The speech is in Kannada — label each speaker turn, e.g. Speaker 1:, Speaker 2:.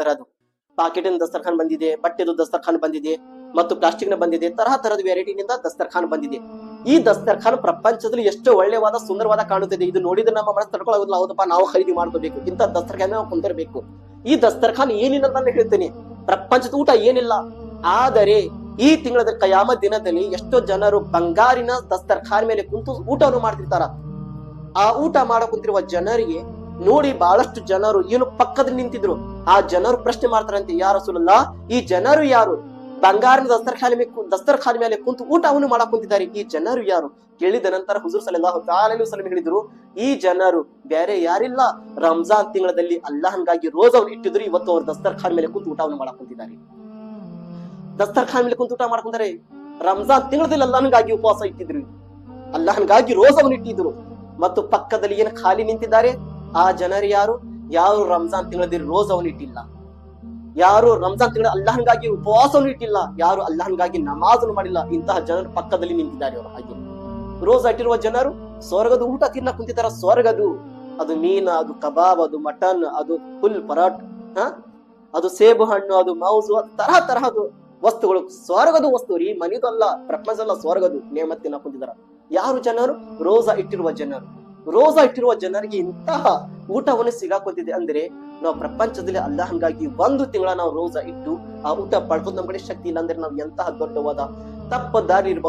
Speaker 1: ತರಹದ್ದು ಪಾಕೆಟಿನ ದಸ್ತರ್ಖಾನ್ ಬಂದಿದೆ, ಬಟ್ಟೆದು ದಸ್ತರ್ಖಾನ್ ಬಂದಿದೆ, ಮತ್ತು ಪ್ಲಾಸ್ಟಿಕ್ ನ ಬಂದಿದೆ. ತರಹದ ವೆರೈಟಿನಿಂದ ದಸ್ತರ್ಖಾನ್ ಬಂದಿದೆ. ಈ ದಸ್ತರ್ಖಾನ್ ಪ್ರಪಂಚದಲ್ಲಿ ಎಷ್ಟು ಒಳ್ಳೆವಾದ ಸುಂದರವಾದ ಕಾಣುತ್ತಿದೆ. ಇದು ನೋಡಿದ್ರೆ ನಮ್ಮ ಮನಸ್ಸು ತಡ್ಕೊಳ್ಳೋದಿಲ್ಲ. ಹೌದಪ್ಪ, ನಾವು ಖರೀದಿ ಮಾಡ್ಕೋಬೇಕು, ಇಂಥ ದಸ್ತರ್ಖಾನ್ ನಾವು ಕುಂದಿರಬೇಕು. ಈ ದಸ್ತರ್ಖಾನ್ ಏನಿಲ್ಲ ಅಂತ ಹೇಳ್ತೇನೆ. ಪ್ರಪಂಚದ ಊಟ ಏನಿಲ್ಲ. ಆದರೆ ಈ ತಿಂಗಳ ಕಯಾಮತ್ ದಿನದಲ್ಲಿ ಎಷ್ಟೋ ಜನರು ಬಂಗಾರಿನ ದಸ್ತರ್ಖಾನ್ ಮೇಲೆ ಕುಂತು ಊಟವನ್ನು ಮಾಡ್ತಿರ್ತಾರ. ಆ ಊಟ ಮಾಡ ಕುಂತಿರುವ ಜನರಿಗೆ ನೋಡಿ ಬಹಳಷ್ಟು ಜನರು ಏನು ಪಕ್ಕದಲ್ಲಿ ನಿಂತಿದ್ರು. ಆ ಜನರು ಪ್ರಶ್ನೆ ಮಾಡ್ತಾರಂತೆ, ಯಾ ರಸೂಲುಲ್ಲಾಹ್, ಈ ಜನರು ಯಾರು? ಬಂಗಾರಿನ ದಸ್ತರ್ಖಾನ್ ಮೇಲೆ ಕುಂತು ಊಟವನ್ನು ಮಾಡಕ್ ಕುಂತಿದ್ದಾರೆ. ಈ ಜನರು ಯಾರು? ಕೇಳಿದ ನಂತರ ಹುಜೂರ್ ಸಲ್ಲಲ್ಲಾಹು ಅಲೈಹಿ ವಸಲ್ಲಂ ಹೇಳಿದ್ರು, ಈ ಜನರು ಬೇರೆ ಯಾರಿಲ್ಲ, ರಂಜಾನ್ ತಿಂಗಳಲ್ಲಿ ಅಲ್ಲಾಹನ್ಗಾಗಿ ರೋಜಾವನ್ನು ಇಟ್ಟಿದ್ರು. ಇವತ್ತು ಅವರು ದಸ್ತರ್ಖಾನ್ ಮೇಲೆ ಕುಂತು ಊಟವನ್ನು ಮಾಡಕ್ ಕುಂತಿದ್ದಾರೆ. ದಸ್ತರ್ಖಾನ್ ಮೇಲೆ ಕುಂತು ಊಟ ಮಾಡ್ಕೊಂತಾರೆ. ರಂಜಾನ್ ತಿಂಗಳಲ್ಲಿ ಅಲ್ಲಾಹನ್ಗಾಗಿ ಉಪವಾಸ ಇಟ್ಟಿದ್ರು, ಅಲ್ಲಾಹನ್ಗಾಗಿ ರೋಜಾವನ್ನು ಇಟ್ಟಿದ್ರು. ಮತ್ತು ಪಕ್ಕದಲ್ಲಿ ಏನು ಖಾಲಿ ನಿಂತಿದ್ದಾರೆ, ಆ ಜನರು ಯಾರು? ಯಾರು ರಂಜಾನ್ ತಿಂಗಳಲ್ಲಿ ರೋಜಾವನ್ನು ಇಟ್ಟಿಲ್ಲ, ಯಾರು ರಂಜಾನ್ ತಿಂಗಳ ಅಲ್ಲಾಹನ್ಗಾಗಿ ಉಪವಾಸವನ್ನು ಇಟ್ಟಿಲ್ಲ, ಯಾರು ಅಲ್ಲಾಹನ್ಗಾಗಿ ನಮಾಜನ್ನು ಮಾಡಿಲ್ಲ, ಇಂತಹ ಜನರು ಪಕ್ಕದಲ್ಲಿ ನಿಂತಿದ್ದಾರೆ. ಅವರು ಹಾಗೆ ರೋಜಾ ಇಟ್ಟಿರುವ ಜನರು ಸ್ವರ್ಗದ ಊಟ ತಿನ್ನ ಕುಂತಿದ್ದಾರೆ. ಸ್ವರ್ಗದು ಅದು ಮೀನ, ಅದು ಕಬಾಬ್, ಅದು ಮಟನ್, ಅದು ಫುಲ್ ಪರಾಟ್, ಅದು ಸೇಬು ಹಣ್ಣು, ಅದು ಮೌಸು, ಅದು ತರಹದ ವಸ್ತುಗಳು. ಸ್ವರ್ಗದ ವಸ್ತು ರೀ, ಮನಿದಲ್ಲ, ಪ್ರಪಂಚದಲ್ಲ, ಸ್ವರ್ಗದು ನೇಮತ್ ತಿನ್ನ ಕುಂತಿದ್ದಾರೆ. ಯಾರು ಜನರು? ರೋಜಾ ಇಟ್ಟಿರುವ ಜನರು. ರೋಜಾ ಇಟ್ಟಿರುವ ಜನರಿಗೆ ಇಂತಹ ಊಟವನ್ನು ಸಿಗಾಕೊತಿದೆ ಅಂದ್ರೆ ನಾವು ಪ್ರಪಂಚದಲ್ಲಿ ಅಲ್ಲಾಹನ್ಗಾಗಿ ಒಂದು ತಿಂಗಳ ನಾವು ರೋಜಾ ಇಟ್ಟು ಆ ಊಟ ಪಡ್ಕೊಂಡು ನಮ್ ಕಡೆ ಶಕ್ತಿ ಇಲ್ಲ ಅಂದ್ರೆ ನಾವು ಎಂತಹ ದೊಡ್ಡವಾದ ತಪ್ಪ ದಾರಿ ಇರಬಹುದು.